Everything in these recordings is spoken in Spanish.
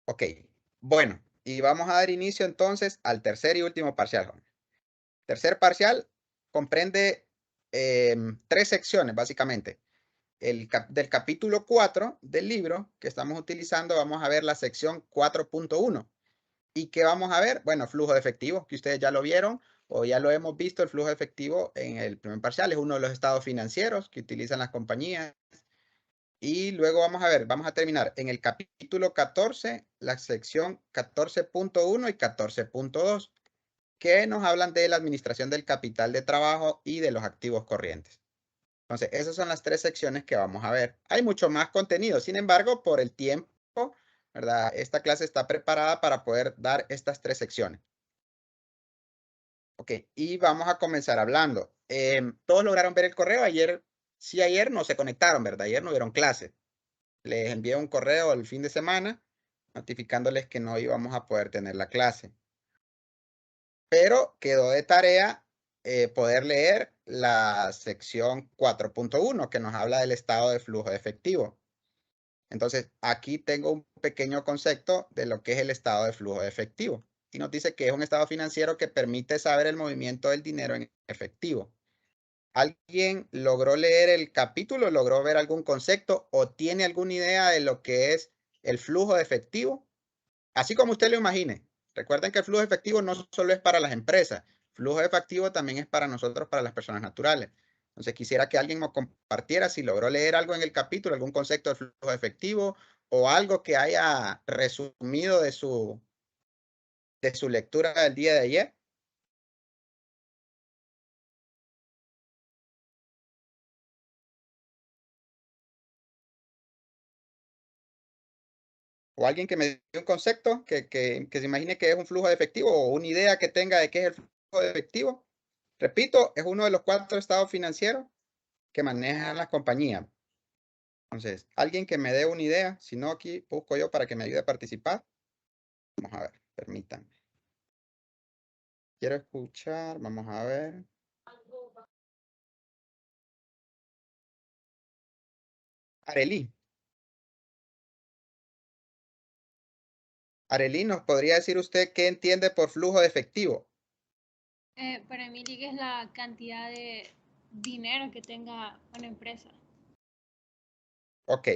Ok, bueno, y vamos a dar inicio entonces al tercer y último parcial, jóvenes. Tercer parcial comprende tres secciones, básicamente. Del capítulo 4 del libro que estamos utilizando, vamos a ver la sección 4.1. ¿Y qué vamos a ver? Bueno, flujo de efectivo, que ustedes ya lo vieron o ya lo hemos visto, el flujo de efectivo en el primer parcial es uno de los estados financieros que utilizan las compañías. Y luego vamos a ver, vamos a terminar en el capítulo 14, la sección 14.1 y 14.2, que nos hablan de la administración del capital de trabajo y de los activos corrientes. Entonces, esas son las tres secciones que vamos a ver. Hay mucho más contenido, sin embargo, por el tiempo, ¿verdad? Esta clase está preparada para poder dar estas tres secciones. Ok, y vamos a comenzar hablando. ¿Todos lograron ver el correo? Ayer, sí, ayer no se conectaron, ¿verdad? Ayer no vieron clase. Les envié un correo el fin de semana notificándoles que no íbamos a poder tener la clase. Pero quedó de tarea poder leer la sección 4.1 que nos habla del estado de flujo de efectivo. Entonces, aquí tengo un pequeño concepto de lo que es el estado de flujo de efectivo. Y nos dice que es un estado financiero que permite saber el movimiento del dinero en efectivo. ¿Alguien logró leer el capítulo, logró ver algún concepto o tiene alguna idea de lo que es el flujo de efectivo? Así como usted lo imagine. Recuerden que el flujo de efectivo no solo es para las empresas, flujo de efectivo también es para nosotros, para las personas naturales. Entonces quisiera que alguien me compartiera si logró leer algo en el capítulo, algún concepto de flujo de efectivo o algo que haya resumido de su lectura del día de ayer. O alguien que me dé un concepto que se imagine que es un flujo de efectivo o una idea que tenga de qué es el flujo de efectivo. Repito, es uno de los 4 estados financieros que manejan las compañías. Entonces, alguien que me dé una idea, si no aquí busco yo para que me ayude a participar. Vamos a ver, permítanme. Quiero escuchar, vamos a ver. Arely. Arely, ¿nos podría decir usted qué entiende por flujo de efectivo? Para mí, Liga es la cantidad de dinero que tenga una empresa Ok,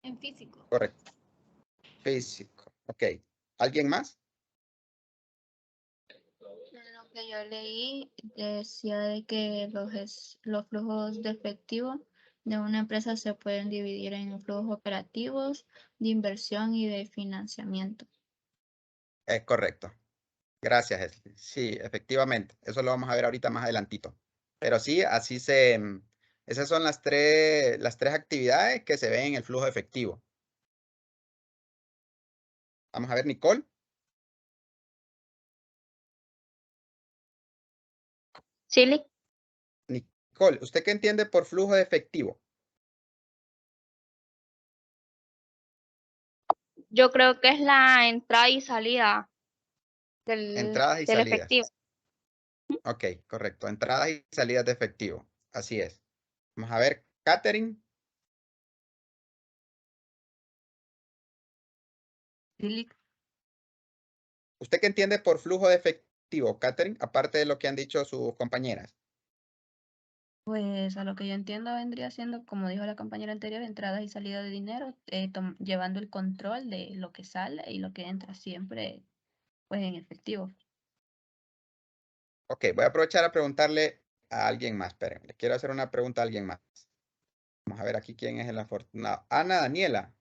en físico. correcto. Físico. Ok. ¿Alguien más? Lo que yo leí decía de que los flujos de efectivo de una empresa se pueden dividir en flujos operativos, de inversión y de financiamiento. Es correcto. Gracias, Esli. Sí, efectivamente. Eso lo vamos a ver ahorita más adelantito. Pero sí, esas son las tres actividades que se ven en el flujo efectivo. Vamos a ver, Nicole. Sí, Nicole, ¿usted qué entiende por flujo de efectivo? yo creo que es la entrada y salida Entradas y del salidas. efectivo. Ok, correcto. Entradas y salidas de efectivo. Así es. Vamos a ver, Catherine. Sí, ¿Usted qué entiende por flujo de efectivo, Catherine? Aparte de lo que han dicho sus compañeras. pues a lo que yo entiendo vendría siendo, como dijo la compañera anterior, entradas y salidas de dinero, llevando el control de lo que sale y lo que entra siempre pues en efectivo. Ok, voy a aprovechar a preguntarle a alguien más. Esperen, le quiero hacer una pregunta a alguien más. Vamos a ver aquí quién es el afortunado. Ana Daniela.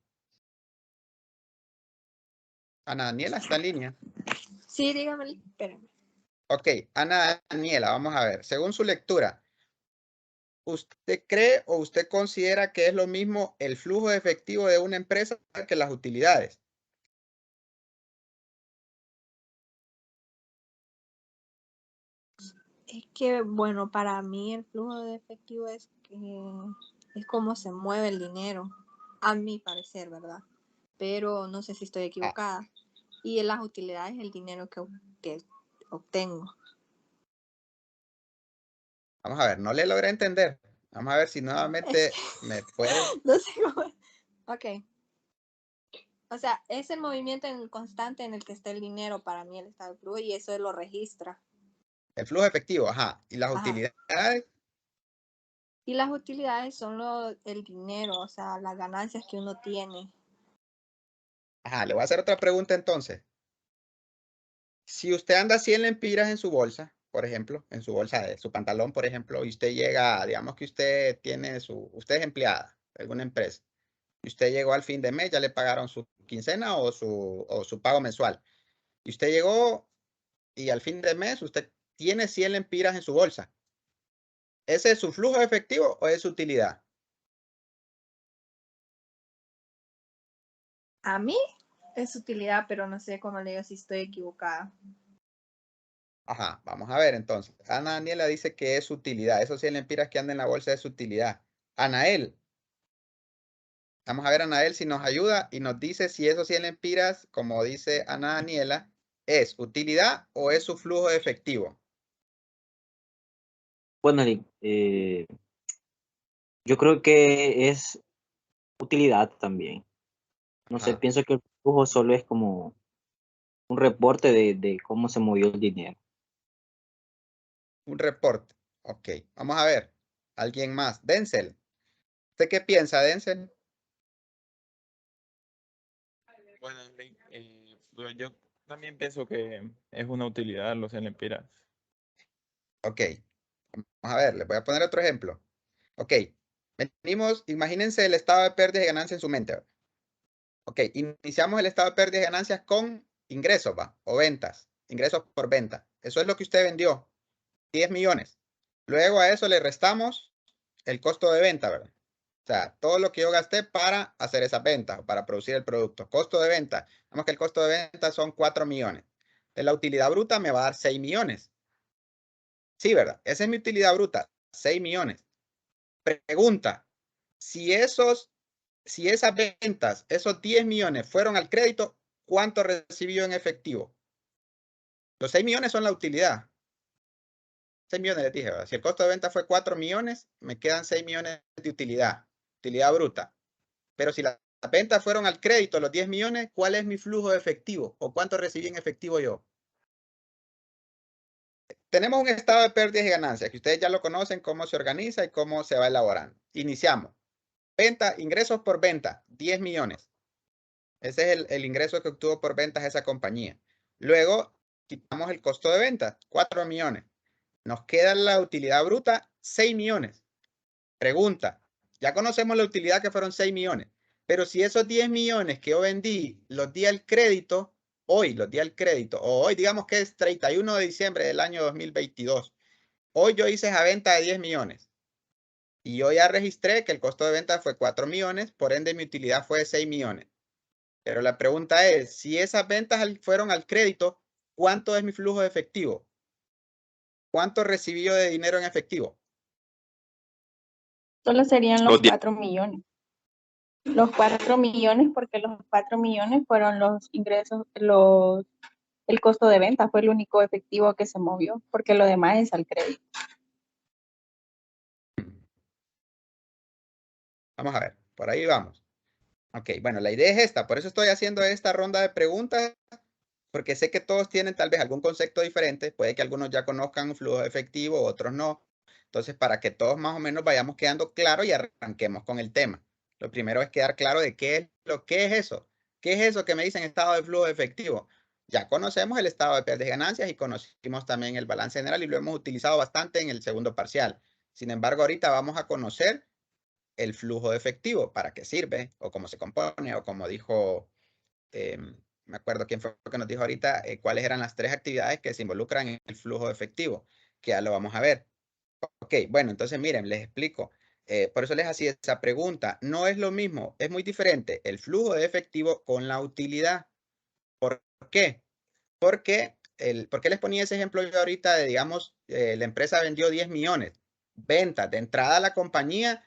Ana Daniela está en línea. Sí, dígame, espérame. Ok, Ana Daniela, vamos a ver. Según su lectura, ¿usted cree o usted considera que es lo mismo el flujo de efectivo de una empresa que las utilidades? Es que, bueno, para mí el flujo de efectivo es cómo se mueve el dinero, a mi parecer, ¿verdad? Pero no sé si estoy Ah, equivocada. Y en las utilidades el dinero que obtengo. vamos a ver, no le logré entender. Vamos a ver si Es nuevamente que me puede. no sé cómo. Ok. O sea, es el movimiento constante en el que está el dinero para mí el estado de flujo y eso lo registra. El flujo efectivo, ajá. ¿Y las Ajá. utilidades? Y las utilidades son el dinero, o sea, las ganancias que uno tiene. Ajá, le voy a hacer otra pregunta entonces. Si usted anda 100 lempiras en su bolsa, por ejemplo, en su bolsa de su pantalón, por ejemplo, y usted llega, digamos que usted usted es empleada de alguna empresa, y usted llegó al fin de mes, ya le pagaron su quincena o su pago mensual, y usted llegó y al fin de mes usted tiene 100 lempiras en su bolsa. ¿Ese es su flujo efectivo o es su utilidad? A mí es utilidad, pero no sé cómo le digo si estoy equivocada. Ajá, vamos a ver entonces. Ana Daniela dice que es utilidad. Esos 100 lempiras que andan en la bolsa es utilidad. Anael. Vamos a ver, Anael, si nos ayuda y nos dice si esos 100 lempiras, como dice Ana Daniela, es utilidad o es su flujo de efectivo. Bueno, Eric, yo creo que es utilidad también. No sé, Ajá. pienso que el flujo solo es como un reporte de cómo se movió el dinero. Un reporte. Ok, vamos a ver. ¿Alguien más? Denzel. ¿Usted qué piensa, Denzel? Bueno, pues yo también pienso que es una utilidad los lempiras. Ok, vamos a ver, les voy a poner otro ejemplo. Ok, venimos, imagínense el estado de pérdidas y ganancias en su mente. ¿Va? Ok, iniciamos el estado de pérdidas y ganancias con ingresos, ¿va? O ventas, ingresos por venta. Eso es lo que usted vendió, 10 millones. Luego a eso le restamos el costo de venta, ¿verdad? O sea, todo lo que yo gasté para hacer esas ventas o para producir el producto. Costo de venta. Vemos que el costo de venta son 4 millones. De la utilidad bruta me va a dar 6 millones. Sí, ¿verdad? Esa es mi utilidad bruta, 6 millones. Pregunta, si esas ventas, esos 10 millones fueron al crédito, ¿cuánto recibió en efectivo? Los 6 millones son la utilidad. 6 millones les dije, ¿verdad? Si el costo de venta fue 4 millones, me quedan 6 millones de utilidad bruta. Pero si las ventas fueron al crédito, los 10 millones, ¿cuál es mi flujo de efectivo? ¿O cuánto recibí en efectivo yo? Tenemos un estado de pérdidas y ganancias, que ustedes ya lo conocen, cómo se organiza y cómo se va elaborando. Iniciamos. Venta, ingresos por venta, 10 millones. Ese es el ingreso que obtuvo por ventas esa compañía. Luego, quitamos el costo de venta, 4 millones. Nos queda la utilidad bruta, 6 millones. Pregunta, ya conocemos la utilidad que fueron 6 millones, pero si esos 10 millones que yo vendí los di al crédito, hoy los di al crédito, o hoy digamos que es 31 de diciembre del año 2022, hoy yo hice esa venta de 10 millones y yo ya registré que el costo de venta fue 4 millones, por ende mi utilidad fue de 6 millones. Pero la pregunta es, si esas ventas fueron al crédito, ¿cuánto es mi flujo de efectivo? ¿Cuánto recibí yo de dinero en efectivo? Solo serían los Los 10. 4 millones. Los 4 millones, porque los 4 millones fueron los ingresos, el costo de venta fue el único efectivo que se movió, porque lo demás es al crédito. Vamos a ver, por ahí vamos. Ok, bueno, la idea es esta, por eso estoy haciendo esta ronda de preguntas, porque sé que todos tienen tal vez algún concepto diferente, puede que algunos ya conozcan un flujo efectivo, otros no. Entonces, para que todos más o menos vayamos quedando claros y arranquemos con el tema. Lo primero es quedar claro de qué es eso. ¿Qué es eso que me dicen estado de flujo efectivo? Ya conocemos el estado de pérdidas y ganancias y conocimos también el balance general y lo hemos utilizado bastante en el segundo parcial. Sin embargo, ahorita vamos a conocer el flujo de efectivo, para qué sirve, o cómo se compone, o como dijo, me acuerdo quién fue que nos dijo ahorita, cuáles eran las 3 actividades que se involucran en el flujo de efectivo, que ya lo vamos a ver. Ok, bueno, entonces miren, les explico. Por eso les hacía esa pregunta. No es lo mismo, es muy diferente el flujo de efectivo con la utilidad. ¿Por qué? ¿Por qué les ponía ese ejemplo yo ahorita de, digamos, la empresa vendió 10 millones? Ventas, de entrada a la compañía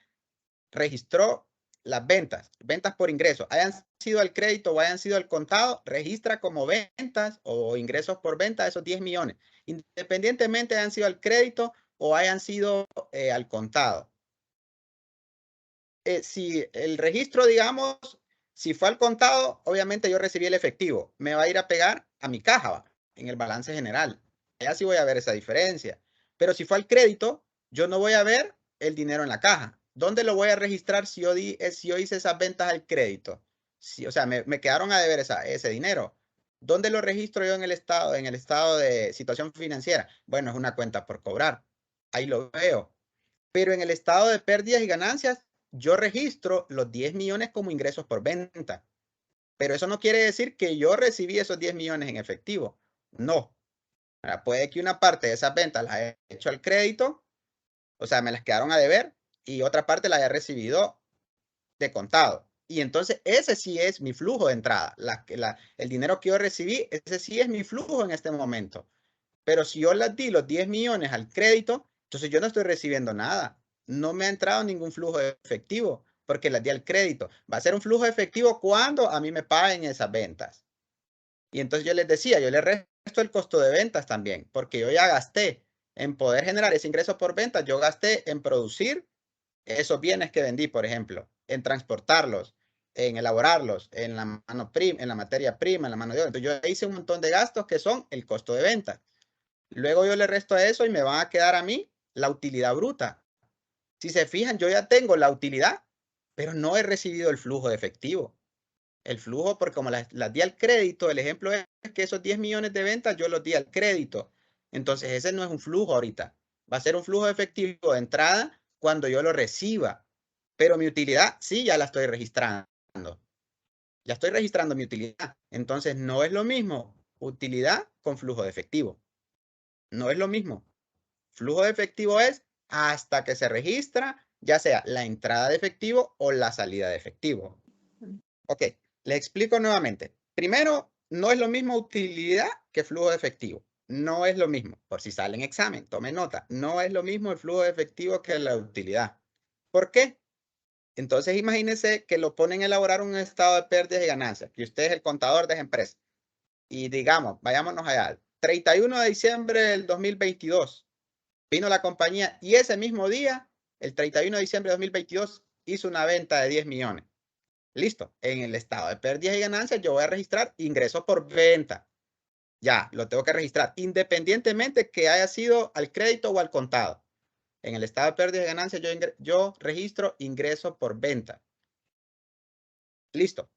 registró las ventas por ingreso, hayan sido al crédito o hayan sido al contado, registra como ventas o ingresos por venta esos 10 millones, independientemente hayan sido al crédito o hayan sido al contado. Si el registro, digamos, Si fue al contado, obviamente yo recibí el efectivo. Me va a ir a pegar a mi caja, ¿va? En el balance general. Ya sí voy a ver esa diferencia. Pero si fue al crédito, yo no voy a ver el dinero en la caja. ¿Dónde lo voy a registrar si yo hice esas ventas al crédito? O sea, me quedaron a deber ese dinero. ¿Dónde lo registro yo en el estado de situación financiera? Bueno, es una cuenta por cobrar. Ahí lo veo. Pero en el estado de pérdidas y ganancias, yo registro los 10 millones como ingresos por venta. Pero eso no quiere decir que yo recibí esos 10 millones en efectivo. No. Ahora, puede que una parte de esas ventas las haya hecho al crédito, o sea, me las quedaron a deber, y otra parte la haya recibido de contado. Y entonces ese sí es mi flujo de entrada. El dinero que yo recibí, ese sí es mi flujo en este momento. Pero si yo las di los 10 millones al crédito, entonces yo no estoy recibiendo nada. No me ha entrado ningún flujo de efectivo porque las di al crédito. Va a ser un flujo de efectivo cuando a mí me paguen esas ventas. Y entonces yo les decía, yo le resto el costo de ventas también, porque yo ya gasté en poder generar ese ingreso por ventas, yo gasté en producir esos bienes que vendí, por ejemplo, en transportarlos, en elaborarlos, en la materia prima, en la mano de obra. Entonces yo hice un montón de gastos que son el costo de ventas. Luego yo le resto a eso y me va a quedar a mí la utilidad bruta. Si se fijan, yo ya tengo la utilidad, pero no he recibido el flujo de efectivo. El flujo, porque como las di al crédito, el ejemplo es que esos 10 millones de ventas yo los di al crédito. Entonces ese no es un flujo ahorita. Va a ser un flujo de efectivo de entrada cuando yo lo reciba. Pero mi utilidad sí ya la estoy registrando. Ya estoy registrando mi utilidad. Entonces no es lo mismo utilidad con flujo de efectivo. No es lo mismo. Flujo de efectivo es hasta que se registra, ya sea la entrada de efectivo o la salida de efectivo. Ok, le explico nuevamente. Primero, no es lo mismo utilidad que flujo de efectivo. No es lo mismo. Por si sale en examen, tome nota. No es lo mismo el flujo de efectivo que la utilidad. ¿Por qué? Entonces imagínense que lo ponen a elaborar un estado de pérdidas y ganancias, que usted es el contador de esa empresa. Y digamos, vayámonos allá, 31 de diciembre del 2022, vino la compañía y ese mismo día, el 31 de diciembre de 2022, hizo una venta de 10 millones. Listo. En el estado de pérdidas y ganancias, yo voy a registrar ingresos por venta. Ya, lo tengo que registrar, independientemente que haya sido al crédito o al contado. En el estado de pérdidas y ganancias, yo registro ingreso por venta. Listo.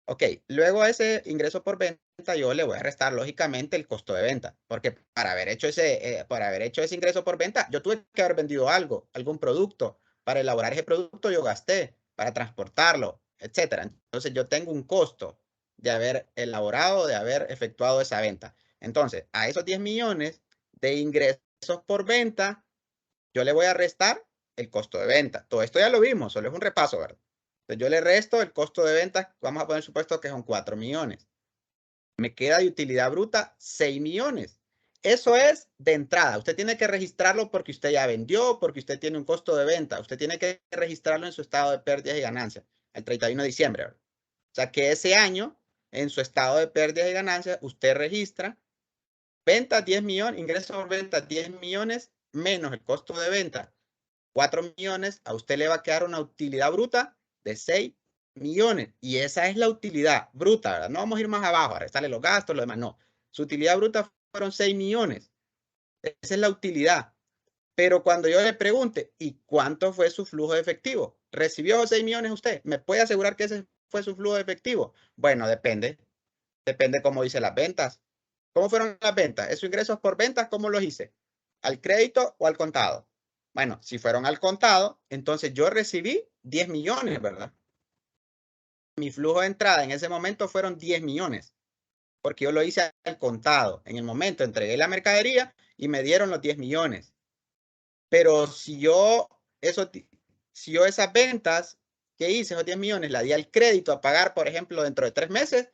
Ok, luego a ese ingreso por venta yo le voy a restar lógicamente el costo de venta, porque para haber hecho ese ingreso por venta, yo tuve que haber vendido algo, algún producto. Para elaborar ese producto yo gasté, para transportarlo, etcétera. Entonces yo tengo un costo de haber elaborado, de haber efectuado esa venta. Entonces, a esos 10 millones de ingresos por venta, yo le voy a restar el costo de venta. Todo esto ya lo vimos, solo es un repaso, ¿verdad? Entonces yo le resto el costo de venta, vamos a poner supuesto que son 4 millones. Me queda de utilidad bruta 6 millones. Eso es de entrada. Usted tiene que registrarlo porque usted ya vendió, porque usted tiene un costo de venta. Usted tiene que registrarlo en su estado de pérdidas y ganancias, el 31 de diciembre. ¿verdad? O sea que ese año, en su estado de pérdidas y ganancias, usted registra ventas 10 millones, ingresos por venta 10 millones, menos el costo de venta 4 millones, a usted le va a quedar una utilidad bruta de 6 millones. Y esa es la utilidad bruta, ¿verdad? No vamos a ir más abajo, a restarle los gastos, lo demás, no. Su utilidad bruta fueron 6 millones. Esa es la utilidad. Pero cuando yo le pregunte, ¿y cuánto fue su flujo de efectivo? ¿Recibió 6 millones usted? ¿Me puede asegurar que ese fue su flujo de efectivo? Bueno, depende. Depende cómo dice las ventas. ¿Cómo fueron las ventas? ¿Esos ingresos por ventas cómo los hice? ¿Al crédito o al contado? Bueno, si fueron al contado, entonces yo recibí 10 millones, ¿verdad? Mi flujo de entrada en ese momento fueron 10 millones, porque yo lo hice al contado. En el momento entregué la mercadería y me dieron los 10 millones. Pero si yo esas ventas que hice, esos 10 millones, la di al crédito a pagar, por ejemplo, dentro de 3 meses,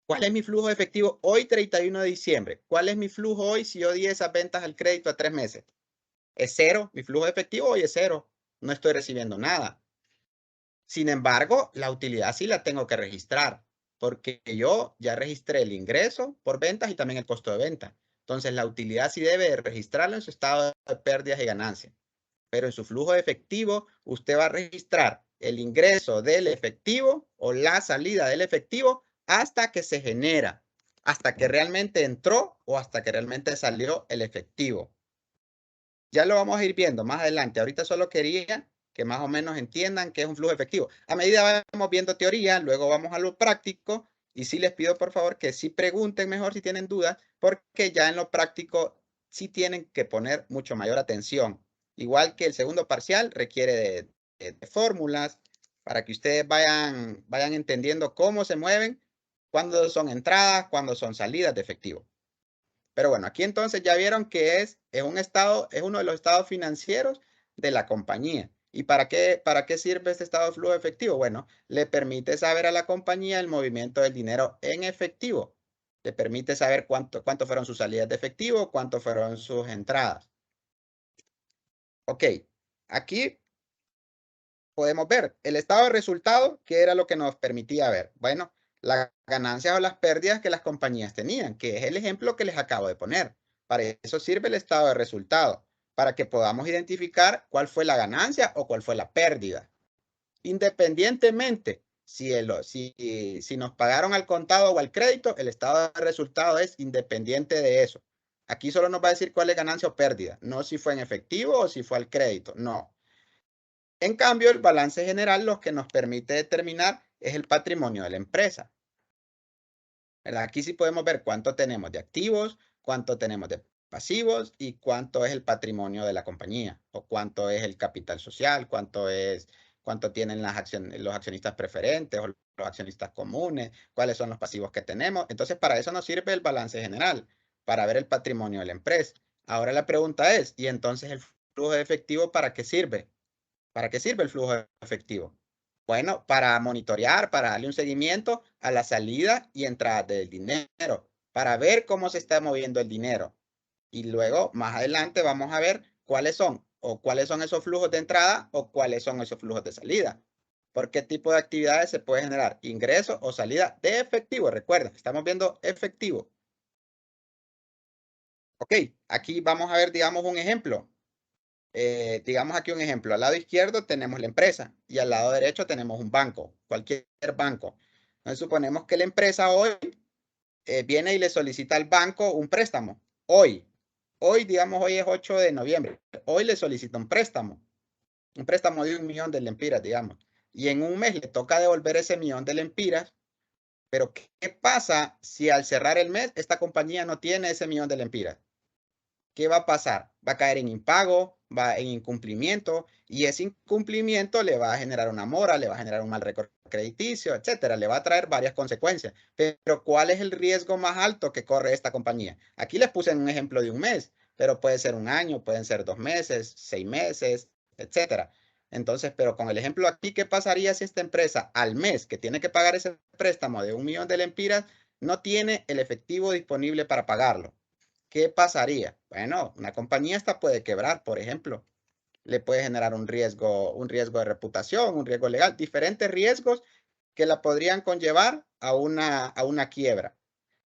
¿cuál es mi flujo efectivo hoy, 31 de diciembre? ¿Cuál es mi flujo hoy si yo di esas ventas al crédito a 3 meses? Es cero, mi flujo efectivo hoy es cero, no estoy recibiendo nada. Sin embargo, la utilidad sí la tengo que registrar, porque yo ya registré el ingreso por ventas y también el costo de venta. Entonces, la utilidad sí debe registrarlo en su estado de pérdidas y ganancias. Pero en su flujo de efectivo, usted va a registrar el ingreso del efectivo o la salida del efectivo hasta que se genera, hasta que realmente entró o hasta que realmente salió el efectivo. Ya lo vamos a ir viendo más adelante. Ahorita solo quería que más o menos entiendan qué es un flujo efectivo. A medida vamos viendo teoría, luego vamos a lo práctico, y sí les pido por favor que sí pregunten mejor si tienen dudas, porque ya en lo práctico sí tienen que poner mucho mayor atención. Igual que el segundo parcial requiere de fórmulas para que ustedes vayan entendiendo cómo se mueven, cuándo son entradas, cuándo son salidas de efectivo. Pero bueno, aquí entonces ya vieron que es un estado, es uno de los estados financieros de la compañía. ¿Y para qué sirve este estado de flujo efectivo? Bueno, le permite saber a la compañía el movimiento del dinero en efectivo. Le permite saber cuánto fueron sus salidas de efectivo, cuánto fueron sus entradas. Ok, aquí podemos ver el estado de resultado, que era lo que nos permitía ver. Bueno, las ganancias o las pérdidas que las compañías tenían, que es el ejemplo que les acabo de poner. Para eso sirve el estado de resultado, para que podamos identificar cuál fue la ganancia o cuál fue la pérdida. Independientemente si nos pagaron al contado o al crédito, el estado de resultado es independiente de eso. Aquí solo nos va a decir cuál es ganancia o pérdida, no si fue en efectivo o si fue al crédito, no. En cambio, el balance general lo que nos permite determinar es el patrimonio de la empresa. ¿Verdad? Aquí sí podemos ver cuánto tenemos de activos, cuánto tenemos de pasivos y cuánto es el patrimonio de la compañía, o cuánto es el capital social, cuánto tienen los accionistas preferentes o los accionistas comunes, cuáles son los pasivos que tenemos. Entonces, para eso nos sirve el balance general, para ver el patrimonio de la empresa. Ahora la pregunta es, ¿y entonces el flujo de efectivo para qué sirve? ¿Para qué sirve el flujo de efectivo? Bueno, para monitorear, para darle un seguimiento a la salida y entrada del dinero, para ver cómo se está moviendo el dinero. Y luego, más adelante, vamos a ver cuáles son esos flujos de entrada o cuáles son esos flujos de salida. ¿Por qué tipo de actividades se puede generar ingreso o salida de efectivo? Recuerden, estamos viendo efectivo. Ok, aquí vamos a ver, digamos, un ejemplo. Digamos aquí un ejemplo, al lado izquierdo tenemos la empresa y al lado derecho tenemos un banco, cualquier banco. Entonces suponemos que la empresa hoy viene y le solicita al banco un préstamo. Hoy, digamos, hoy es 8 de noviembre. Hoy le solicita un préstamo de 1.000.000 de lempiras, digamos. Y en un mes le toca devolver ese 1.000.000 de lempiras. Pero ¿qué pasa si al cerrar el mes esta compañía no tiene ese 1.000.000 de lempiras? ¿Qué va a pasar? Va a caer en impago, va en incumplimiento, y ese incumplimiento le va a generar una mora, le va a generar un mal récord crediticio, etcétera. Le va a traer varias consecuencias. Pero ¿cuál es el riesgo más alto que corre esta compañía? Aquí les puse un ejemplo de un mes, pero puede ser un año, pueden ser 2 meses, 6 meses, etcétera. Entonces, pero con el ejemplo aquí, ¿qué pasaría si esta empresa al mes que tiene que pagar ese préstamo de 1.000.000 de lempiras no tiene el efectivo disponible para pagarlo? ¿Qué pasaría? Bueno, una compañía esta puede quebrar, por ejemplo. Le puede generar un riesgo de reputación, un riesgo legal, diferentes riesgos que la podrían conllevar a una quiebra.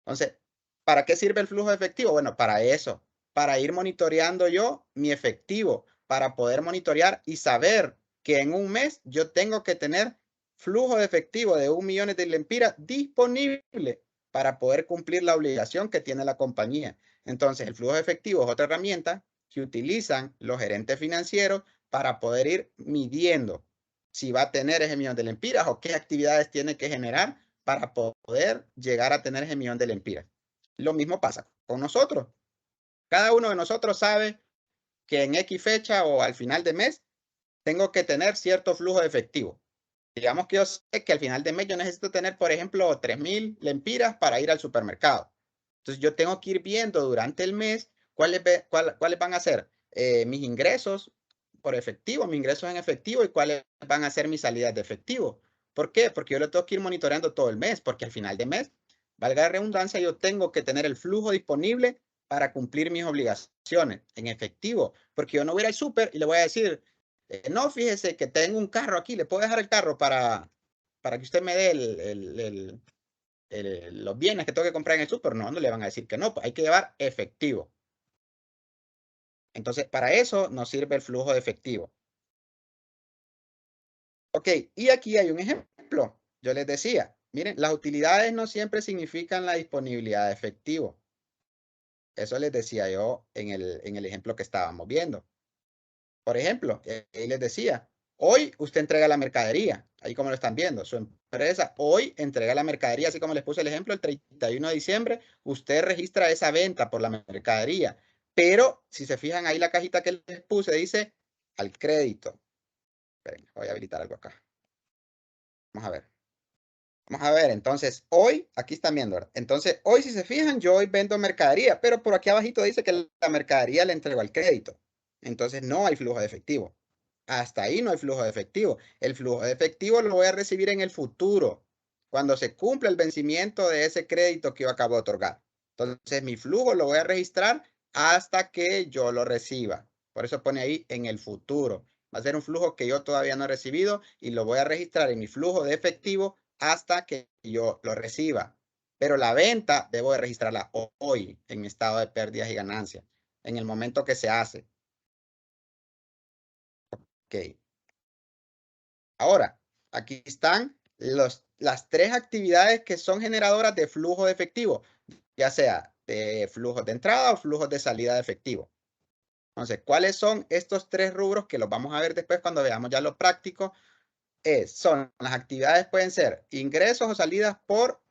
Entonces, ¿para qué sirve el flujo de efectivo? Bueno, para eso, para ir monitoreando yo mi efectivo, para poder monitorear y saber que en un mes yo tengo que tener flujo de efectivo de 1.000.000 de lempiras disponible para poder cumplir la obligación que tiene la compañía. Entonces, el flujo de efectivo es otra herramienta que utilizan los gerentes financieros para poder ir midiendo si va a tener ese 1.000.000 de lempiras o qué actividades tiene que generar para poder llegar a tener ese 1.000.000 de lempiras. Lo mismo pasa con nosotros. Cada uno de nosotros sabe que en X fecha o al final de mes tengo que tener cierto flujo de efectivo. Digamos que yo sé que al final de mes yo necesito tener, por ejemplo, 3.000 lempiras para ir al supermercado. Entonces yo tengo que ir viendo durante el mes cuáles van a ser mis ingresos por efectivo, mis ingresos en efectivo y cuáles van a ser mis salidas de efectivo. ¿Por qué? Porque yo lo tengo que ir monitoreando todo el mes, porque al final de mes, valga la redundancia, yo tengo que tener el flujo disponible para cumplir mis obligaciones en efectivo, porque yo no voy a ir al súper y le voy a decir, no, fíjese que tengo un carro aquí, le puedo dejar el carro para que usted me dé los bienes que tengo que comprar en el súper. No le van a decir que no, pues hay que llevar efectivo. Entonces, para eso nos sirve el flujo de efectivo. Ok, y aquí hay un ejemplo. Yo les decía, miren, las utilidades no siempre significan la disponibilidad de efectivo. Eso les decía yo en el ejemplo que estábamos viendo. Por ejemplo, ahí les decía, hoy usted entrega la mercadería, ahí como lo están viendo, su empresa hoy entrega la mercadería, así como les puse el ejemplo, el 31 de diciembre, usted registra esa venta por la mercadería, pero si se fijan ahí la cajita que les puse dice al crédito. Esperen, voy a habilitar algo acá. Vamos a ver. Vamos a ver, entonces hoy, aquí están viendo, ¿verdad? Entonces hoy si se fijan, yo hoy vendo mercadería, pero por aquí abajito dice que la mercadería le entregó al crédito. Entonces no hay flujo de efectivo. Hasta ahí no hay flujo de efectivo. El flujo de efectivo lo voy a recibir en el futuro, cuando se cumpla el vencimiento de ese crédito que yo acabo de otorgar. Entonces mi flujo lo voy a registrar hasta que yo lo reciba. Por eso pone ahí en el futuro. Va a ser un flujo que yo todavía no he recibido y lo voy a registrar en mi flujo de efectivo hasta que yo lo reciba. Pero la venta debo de registrarla hoy en mi estado de pérdidas y ganancias, en el momento que se hace. Ok. Ahora, aquí están las tres actividades que son generadoras de flujo de efectivo, ya sea de flujos de entrada o flujos de salida de efectivo. Entonces, ¿cuáles son estos tres rubros que los vamos a ver después cuando veamos ya lo práctico? Son las actividades, pueden ser ingresos o salidas por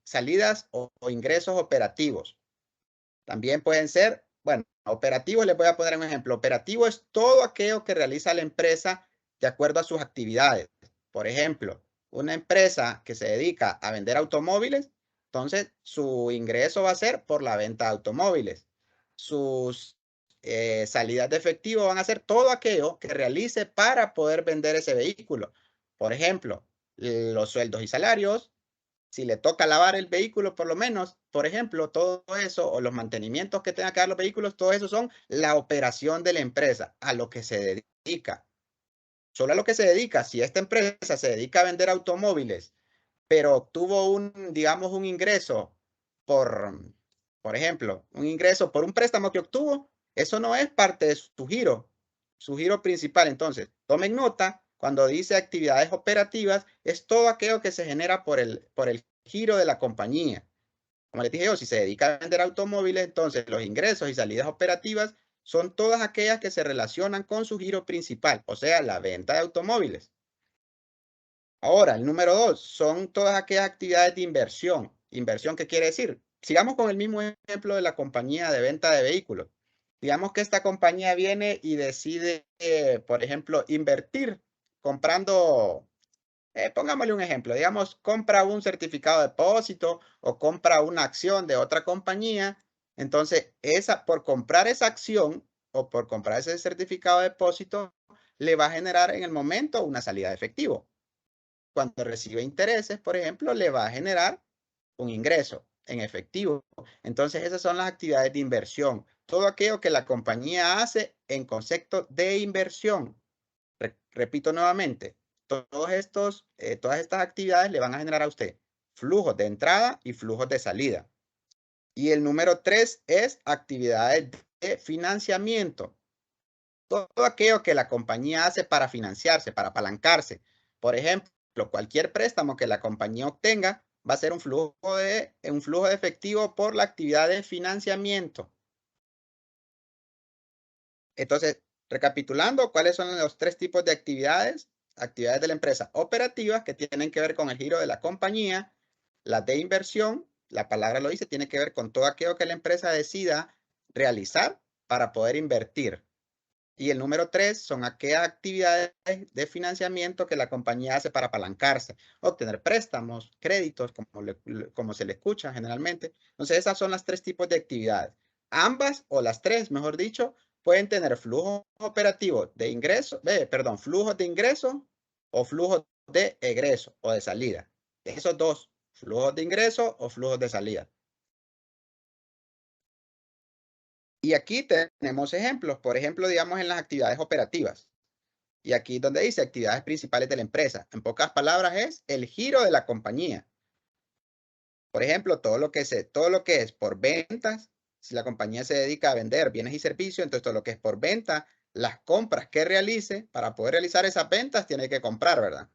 salidas o ingresos operativos. También pueden ser, bueno, operativos, les voy a poner un ejemplo. Operativo es todo aquello que realiza la empresa de acuerdo a sus actividades. Por ejemplo, una empresa que se dedica a vender automóviles, entonces su ingreso va a ser por la venta de automóviles. Sus salidas de efectivo van a ser todo aquello que realice para poder vender ese vehículo. Por ejemplo, los sueldos y salarios, si le toca lavar el vehículo, por lo menos, por ejemplo, todo eso, o los mantenimientos que tenga que dar los vehículos, todo eso son la operación de la empresa, a lo que se dedica. Solo a lo que se dedica. Si esta empresa se dedica a vender automóviles, pero obtuvo digamos, un ingreso por ejemplo, un ingreso por un préstamo que obtuvo, eso no es parte de su giro principal. Entonces, tomen nota, cuando dice actividades operativas, es todo aquello que se genera por el giro de la compañía. Como les dije yo, si se dedica a vender automóviles, entonces los ingresos y salidas operativas son todas aquellas que se relacionan con su giro principal, o sea, la venta de automóviles. Ahora, el número 2 son todas aquellas actividades de inversión. ¿Inversión qué quiere decir? Sigamos con el mismo ejemplo de la compañía de venta de vehículos. Digamos que esta compañía viene y decide, por ejemplo, invertir comprando, pongámosle un ejemplo, digamos, compra un certificado de depósito o compra una acción de otra compañía. Entonces, por comprar esa acción o por comprar ese certificado de depósito, le va a generar en el momento una salida de efectivo. Cuando recibe intereses, por ejemplo, le va a generar un ingreso en efectivo. Entonces, esas son las actividades de inversión. Todo aquello que la compañía hace en concepto de inversión. Repito nuevamente, todas estas actividades le van a generar a usted flujos de entrada y flujos de salida. Y el número 3 es actividades de financiamiento. Todo aquello que la compañía hace para financiarse, para apalancarse. Por ejemplo, cualquier préstamo que la compañía obtenga va a ser un flujo de efectivo por la actividad de financiamiento. Entonces, recapitulando, ¿cuáles son los tres tipos de actividades? Actividades de la empresa operativas que tienen que ver con el giro de la compañía. Las de inversión, la palabra lo dice, tiene que ver con todo aquello que la empresa decida realizar para poder invertir. Y el número 3 son aquellas actividades de financiamiento que la compañía hace para apalancarse, obtener préstamos, créditos, como se le escucha generalmente. Entonces, esas son las tres tipos de actividades. Ambas, o las tres, mejor dicho, pueden tener flujos operativos de ingreso, flujos de ingreso o flujos de egreso o de salida. Esos dos, flujos de ingreso o flujos de salida. Y aquí tenemos ejemplos, por ejemplo, digamos en las actividades operativas. Y aquí donde dice actividades principales de la empresa. En pocas palabras es el giro de la compañía. Por ejemplo, todo lo que es por ventas. Si la compañía se dedica a vender bienes y servicios, entonces todo lo que es por venta las compras que realice, para poder realizar esas ventas, tiene que comprar, ¿verdad?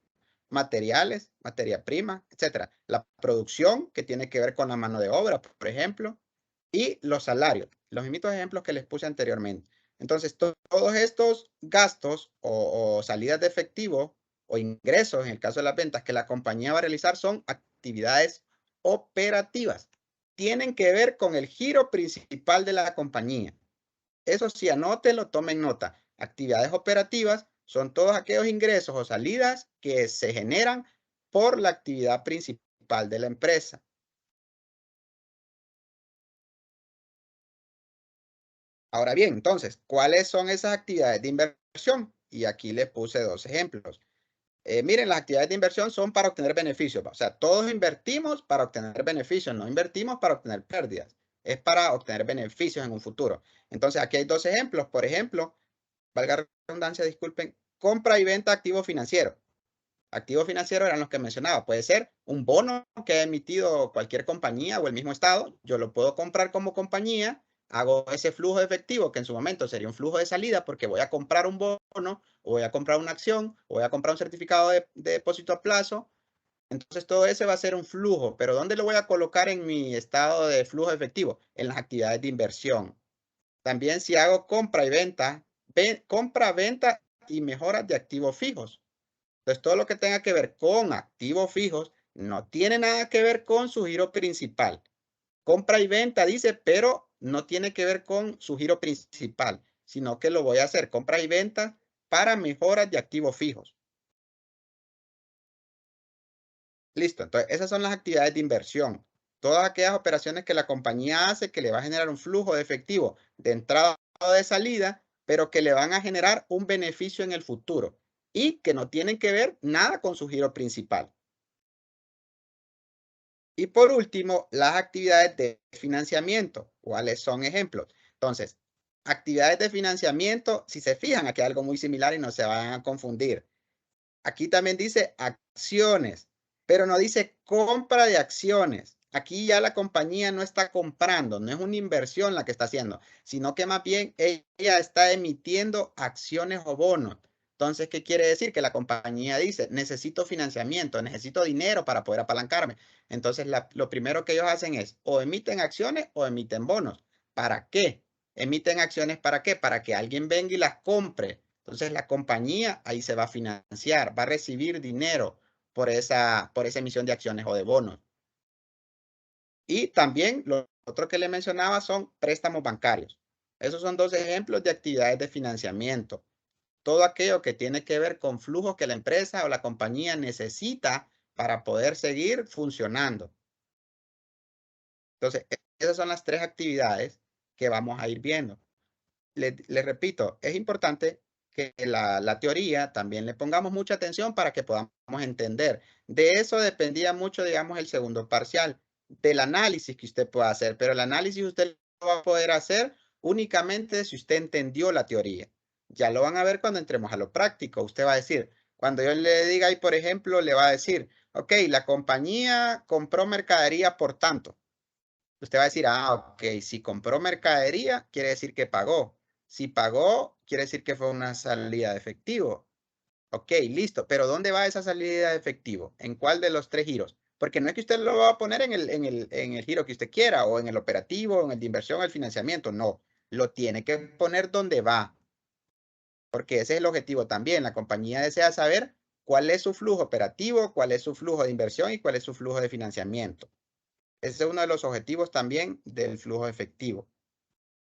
Materiales, materia prima, etcétera. La producción, que tiene que ver con la mano de obra, por ejemplo, y los salarios, los mismos ejemplos que les puse anteriormente. Entonces, todos estos gastos o salidas de efectivo o ingresos, en el caso de las ventas que la compañía va a realizar, son actividades operativas. Tienen que ver con el giro principal de la compañía. Eso sí, anótelo, tomen nota. Actividades operativas son todos aquellos ingresos o salidas que se generan por la actividad principal de la empresa. Ahora bien, entonces, ¿cuáles son esas actividades de inversión? Y aquí les puse dos ejemplos. Miren, las actividades de inversión son para obtener beneficios. O sea, todos invertimos para obtener beneficios, no invertimos para obtener pérdidas. Es para obtener beneficios en un futuro. Entonces, aquí hay dos ejemplos. Por ejemplo, valga la redundancia, disculpen, compra y venta de activo financiero. Activos financieros eran los que mencionaba. Puede ser un bono que ha emitido cualquier compañía o el mismo estado. Yo lo puedo comprar como compañía, hago ese flujo de efectivo que en su momento sería un flujo de salida porque voy a comprar un bono, o voy a comprar una acción, o voy a comprar un certificado de depósito a plazo. Entonces todo ese va a ser un flujo, pero ¿dónde lo voy a colocar en mi estado de flujo efectivo? En las actividades de inversión. También si hago compra y venta, compra, venta y mejoras de activos fijos. Entonces, todo lo que tenga que ver con activos fijos no tiene nada que ver con su giro principal. Compra y venta, dice, pero no tiene que ver con su giro principal, sino que lo voy a hacer compra y venta para mejoras de activos fijos. Listo, entonces esas son las actividades de inversión. Todas aquellas operaciones que la compañía hace que le va a generar un flujo de efectivo de entrada o de salida, pero que le van a generar un beneficio en el futuro y que no tienen que ver nada con su giro principal. Y por último, las actividades de financiamiento. ¿Cuáles son ejemplos? Entonces, actividades de financiamiento, si se fijan, aquí hay algo muy similar y no se van a confundir. Aquí también dice acciones, pero no dice compra de acciones. Aquí ya la compañía no está comprando, no es una inversión la que está haciendo, sino que más bien ella está emitiendo acciones o bonos. Entonces, ¿qué quiere decir? Que la compañía dice, necesito financiamiento, necesito dinero para poder apalancarme. Entonces, lo primero que ellos hacen es o emiten acciones o emiten bonos. ¿Para qué? Emiten acciones, ¿para qué? Para que alguien venga y las compre. Entonces, la compañía ahí se va a financiar, va a recibir dinero por esa emisión de acciones o de bonos. Y también lo otro que le mencionaba son préstamos bancarios. Esos son dos ejemplos de actividades de financiamiento. Todo aquello que tiene que ver con flujos que la empresa o la compañía necesita para poder seguir funcionando. Entonces, esas son las tres actividades que vamos a ir viendo. Les repito, es importante que la teoría también le pongamos mucha atención para que podamos entender. De eso dependía mucho, digamos, el segundo parcial, del análisis que usted pueda hacer, pero el análisis usted lo va a poder hacer únicamente si usted entendió la teoría. Ya lo van a ver cuando entremos a lo práctico. Usted va a decir, cuando yo le diga ahí, por ejemplo, le va a decir, ok, la compañía compró mercadería por tanto. Usted va a decir, ok, si compró mercadería, quiere decir que pagó. Si pagó, quiere decir que fue una salida de efectivo. Ok, listo. Pero ¿dónde va esa salida de efectivo? ¿En cuál de los tres giros? Porque no es que usted lo va a poner en el giro que usted quiera, o en el operativo, en el de inversión, el financiamiento. No, lo tiene que poner donde va. Porque ese es el objetivo también. La compañía desea saber cuál es su flujo operativo, cuál es su flujo de inversión y cuál es su flujo de financiamiento. Ese es uno de los objetivos también del flujo efectivo.